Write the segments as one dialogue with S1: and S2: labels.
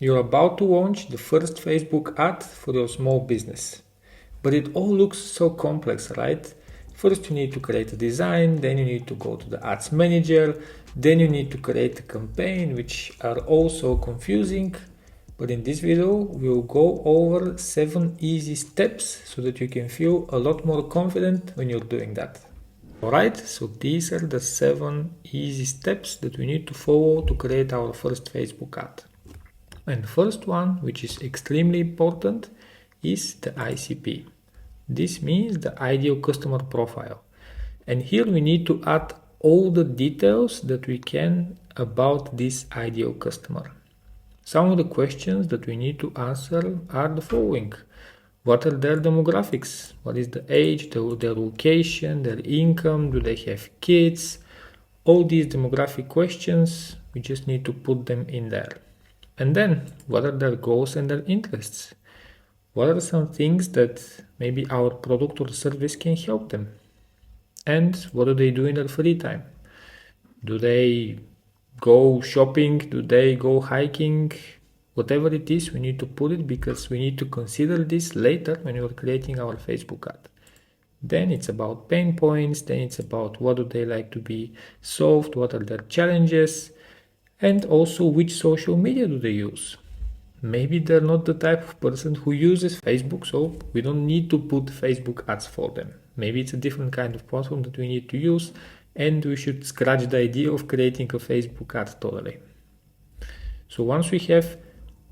S1: You're about to launch the first Facebook ad for your small business. But it all looks so complex, right? First you need to create a design, then you need to go to the ads manager, then you need to create a campaign, which are also confusing. But in this video, we'll go over 7 easy steps so that you can feel a lot more confident when you're doing that. Alright, so these are the 7 easy steps that we need to follow to create our first Facebook ad. And the first one, which is extremely important, is the ICP. This means the ideal customer profile. And here we need to add all the details that we can about this ideal customer. Some of the questions that we need to answer are the following. What are their demographics? What is the age, their location, their income? Do they have kids? All these demographic questions, we just need to put them in there. And then, what are their goals and their interests? What are some things that maybe our product or service can help them? And what do they do in their free time? Do they go shopping? Do they go hiking? Whatever it is, we need to put it because we need to consider this later when we're creating our Facebook ad. Then it's about pain points, then it's about what do they like to be solved, what are their challenges, and also which social media do they use. Maybe they're not the type of person who uses Facebook, so we don't need to put Facebook ads for them. Maybe it's a different kind of platform that we need to use, and we should scratch the idea of creating a Facebook ad totally. So once we have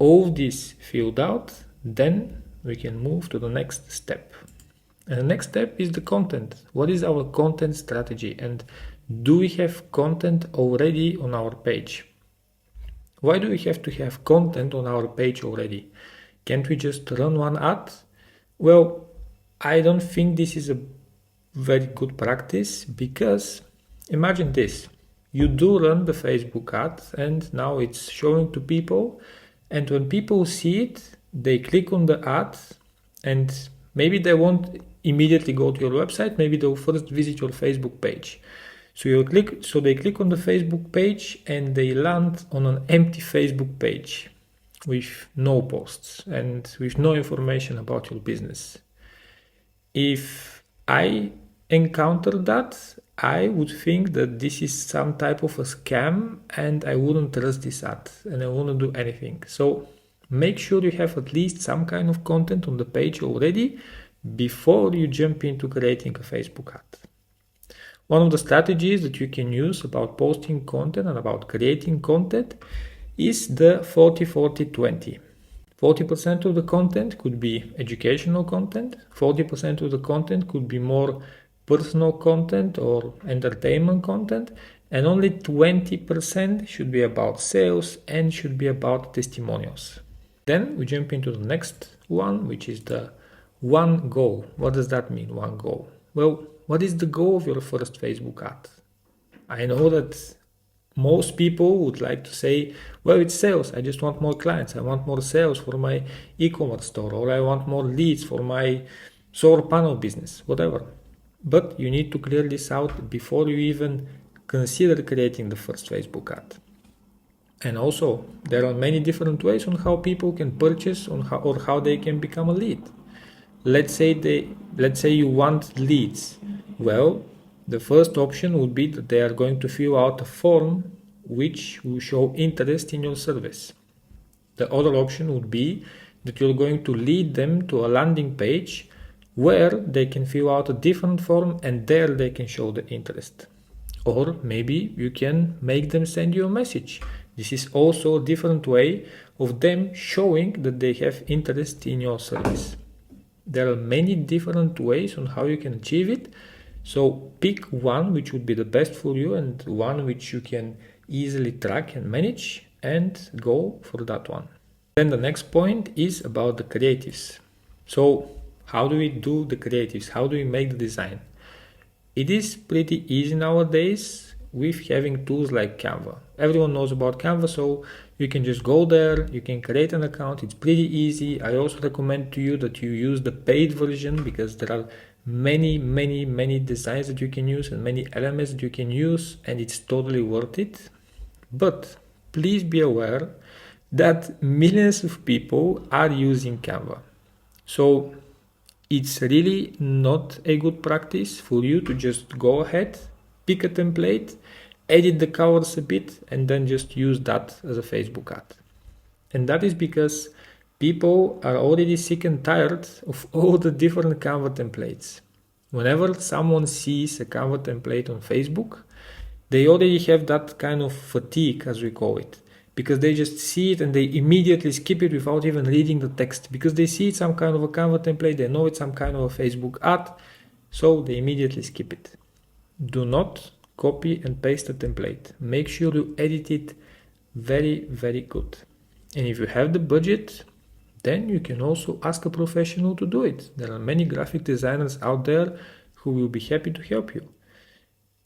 S1: all this filled out, then we can move to the next step. And the next step is the content. What is our content strategy? And do we have content already on our page? Why do we have to have content on our page already? Can't we just run one ad? Well, I don't think this is a very good practice because imagine this. You do run the Facebook ad and now it's showing to people, and when people see it, they click on the ad and maybe they won't immediately go to your website, maybe they'll first visit your Facebook page. So they click on the Facebook page and they land on an empty Facebook page with no posts and with no information about your business. If I encounter that, I would think that this is some type of a scam and I wouldn't trust this ad and I wouldn't do anything. So make sure you have at least some kind of content on the page already before you jump into creating a Facebook ad. One of the strategies that you can use about posting content and about creating content is the 40-40-20. 40% of the content could be educational content, 40% of the content could be more personal content or entertainment content, and only 20% should be about sales and should be about testimonials. Then we jump into the next one, which is the one goal. What does that mean, one goal? Well, what is the goal of your first Facebook ad? I know that most people would like to say, well, it's sales. I just want more clients. I want more sales for my e-commerce store, or I want more leads for my solar panel business, whatever. But you need to clear this out before you even consider creating the first Facebook ad. And also, there are many different ways on how people can purchase or how they can become a lead. Let's say you want leads. Well, the first option would be that they are going to fill out a form which will show interest in your service. The other option would be that you're going to lead them to a landing page where they can fill out a different form and there they can show the interest. Or maybe you can make them send you a message. This is also a different way of them showing that they have interest in your service. There are many different ways on how you can achieve it. So pick one which would be the best for you and one which you can easily track and manage and go for that one. Then the next point is about the creatives. So how do we do the creatives? How do we make the design? It is pretty easy nowadays with having tools like Canva. Everyone knows about Canva, so you can just go there, you can create an account, it's pretty easy. I also recommend to you that you use the paid version because there are many designs that you can use and many elements that you can use, and it's totally worth it. But please be aware that millions of people are using Canva. So it's really not a good practice for you to just go ahead, pick a template, edit the colors a bit, and then just use that as a Facebook ad. And that is because people are already sick and tired of all the different Canva templates. Whenever someone sees a Canva template on Facebook, they already have that kind of fatigue, as we call it, because they just see it and they immediately skip it without even reading the text, because they see it's some kind of a Canva template, they know it's some kind of a Facebook ad, so they immediately skip it. Do not copy and paste the template. Make sure you edit it very, very good. And if you have the budget, then you can also ask a professional to do it. There are many graphic designers out there who will be happy to help you.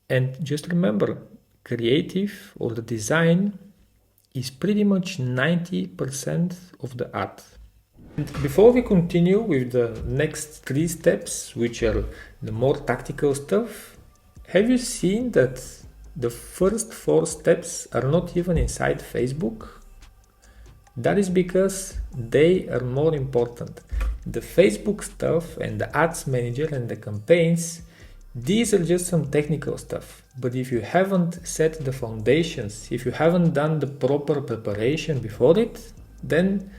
S1: And just remember, creative or the design is pretty much 90% of the art. And before we continue with the next 3 steps, which are the more tactical stuff, have you seen that the first 4 steps are not even inside Facebook? That is because they are more important. The Facebook stuff and the ads manager and the campaigns, these are just some technical stuff. But if you haven't set the foundations, if you haven't done the proper preparation before it, then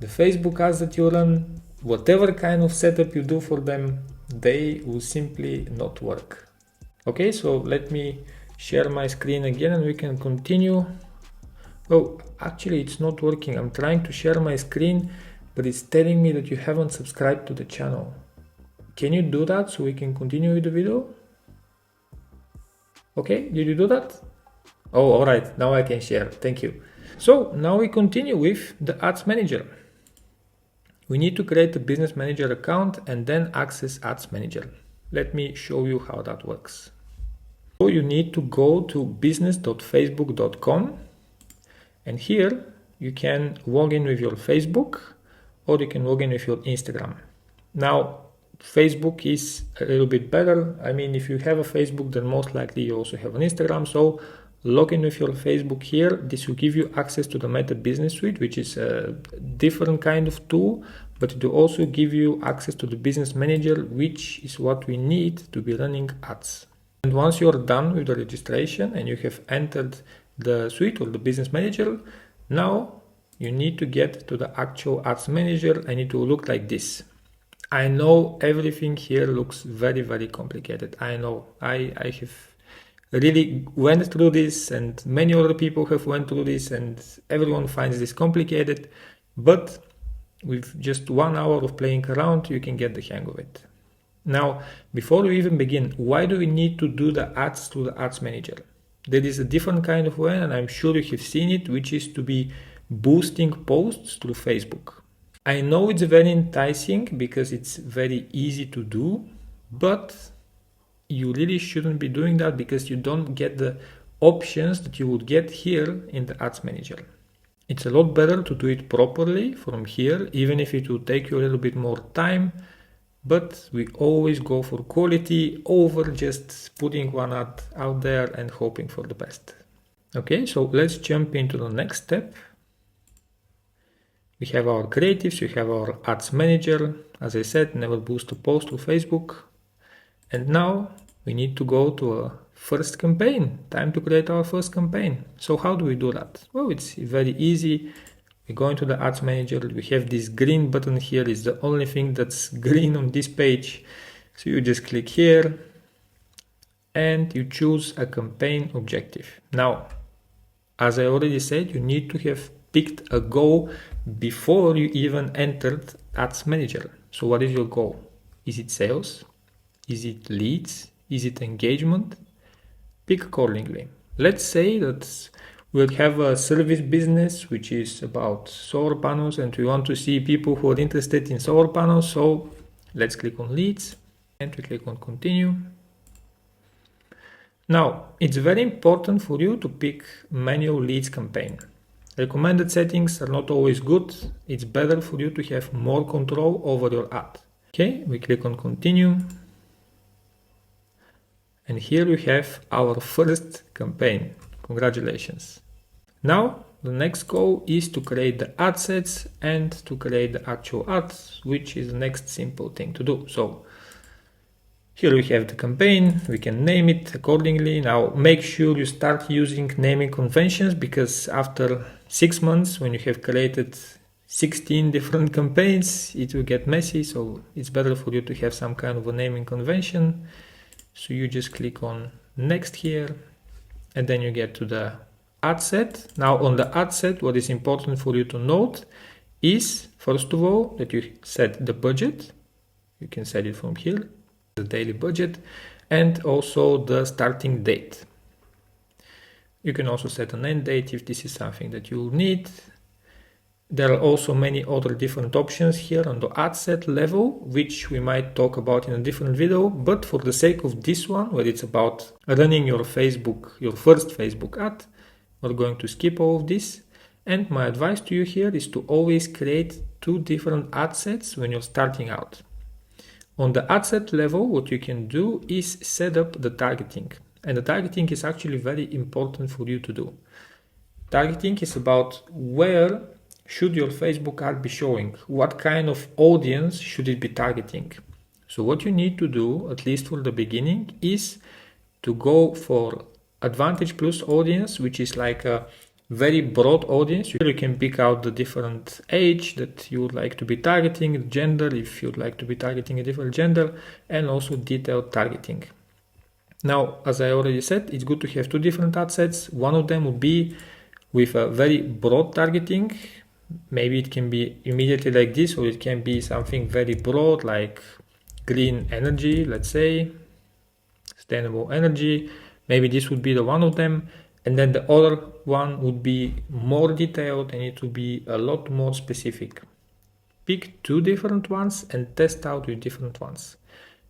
S1: the Facebook ads that you run, whatever kind of setup you do for them, they will simply not work. Okay, so let me share my screen again and we can continue. Oh, actually it's not working. I'm trying to share my screen, but it's telling me that you haven't subscribed to the channel. Can you do that so we can continue with the video? Okay, did you do that? Oh, alright, now I can share. Thank you. So now we continue with the Ads Manager. We need to create a Business Manager account and then access Ads Manager. Let me show you how that works. So you need to go to business.facebook.com and here you can log in with your Facebook or you can log in with your Instagram. Now, Facebook is a little bit better. I mean, if you have a Facebook, then most likely you also have an Instagram. So log in with your Facebook here. This will give you access to the Meta Business Suite, which is a different kind of tool, but it will also give you access to the Business Manager, which is what we need to be running ads. And once you're done with the registration and you have entered the suite or the Business Manager, now you need to get to the actual Ads Manager and it will look like this. I know everything here looks very, very complicated. I know I have really went through this and many other people have went through this and everyone finds this complicated, but with just 1 hour of playing around, you can get the hang of it. Now, before we even begin, why do we need to do the ads through the Ads Manager? There is a different kind of way, and I'm sure you have seen it, which is to be boosting posts through Facebook. I know it's very enticing because it's very easy to do, but you really shouldn't be doing that because you don't get the options that you would get here in the Ads Manager. It's a lot better to do it properly from here, even if it will take you a little bit more time, but we always go for quality over just putting one ad out there and hoping for the best. Okay, so let's jump into the next step. We have our creatives, we have our Ads Manager, as I said, never boost a post to Facebook. And now we need to go to a first campaign, time to create our first campaign. So how do we do that? Well, it's very easy. We go into the Ads Manager, we have this green button here, it's the only thing that's green on this page. So you just click here and you choose a campaign objective. Now, as I already said, you need to have picked a goal before you even entered Ads Manager. So what is your goal? Is it sales? Is it leads? Is it engagement? Pick accordingly. Let's say that we'll have a service business which is about solar panels and we want to see people who are interested in solar panels. So let's click on leads and we click on continue. Now, it's very important for you to pick manual leads campaign. Recommended settings are not always good. It's better for you to have more control over your ad. Okay, we click on continue. And here we have our first campaign. Congratulations. Now the next goal is to create the ad sets and to create the actual ads, which is the next simple thing to do. So here we have the campaign, we can name it accordingly. Now make sure you start using naming conventions, because after 6 months, when you have created 16 different campaigns, it will get messy. So it's better for you to have some kind of a naming convention. So you just click on next here, and then you get to the ad set. Now on the ad set, what is important for you to note is, first of all, that you set the budget. You can set it from here, the daily budget, and also the starting date. You can also set an end date if this is something that you will need. There are also many other different options here on the ad set level, which we might talk about in a different video, but for the sake of this one, where it's about running your first Facebook ad, we're going to skip all of this. And my advice to you here is to always create 2 different ad sets when you're starting out. On the ad set level, what you can do is set up the targeting. And the targeting is actually very important for you to do. Targeting is about where should your Facebook ad be showing? What kind of audience should it be targeting? So what you need to do, at least for the beginning, is to go for Advantage Plus audience, which is like a very broad audience. You can pick out the different age that you would like to be targeting, gender, if you'd like to be targeting a different gender, and also detailed targeting. Now, as I already said, it's good to have 2 different ad sets. One of them would be with a very broad targeting. Maybe it can be immediately like this, or it can be something very broad like green energy, let's say, sustainable energy. Maybe this would be the one of them. And then the other one would be more detailed, and it would be a lot more specific. Pick 2 different ones and test out with different ones.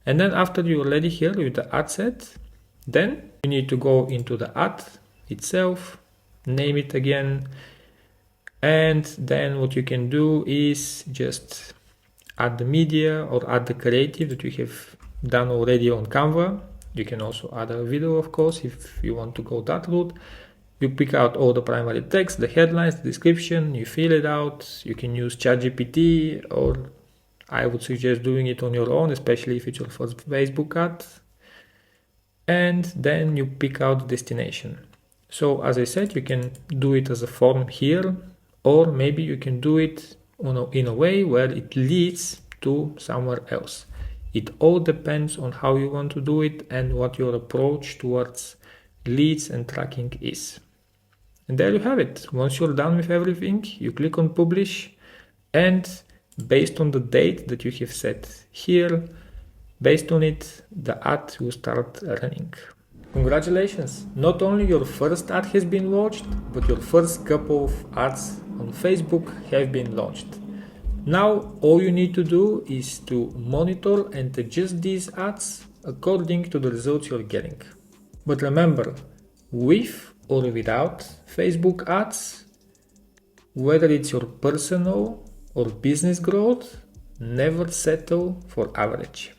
S1: And then after you're ready here with the ad set, then you need to go into the ad itself, name it again. And then what you can do is just add the media or add the creative that you have done already on Canva. You can also add a video, of course, if you want to go that route. You pick out all the primary text, the headlines, the description, you fill it out. You can use ChatGPT, or I would suggest doing it on your own, especially if it's your first Facebook ad. And then you pick out the destination. So as I said, you can do it as a form here, or maybe you can do it in a way where it leads to somewhere else. It all depends on how you want to do it and what your approach towards leads and tracking is. And there you have it. Once you're done with everything, you click on publish, and based on the date that you have set here, based on it, the ad will start running. Congratulations! Not only your first ad has been launched, but your first couple of ads on Facebook have been launched. Now all you need to do is to monitor and adjust these ads according to the results you're getting. But remember, with or without Facebook ads, whether it's your personal or business growth, never settle for average.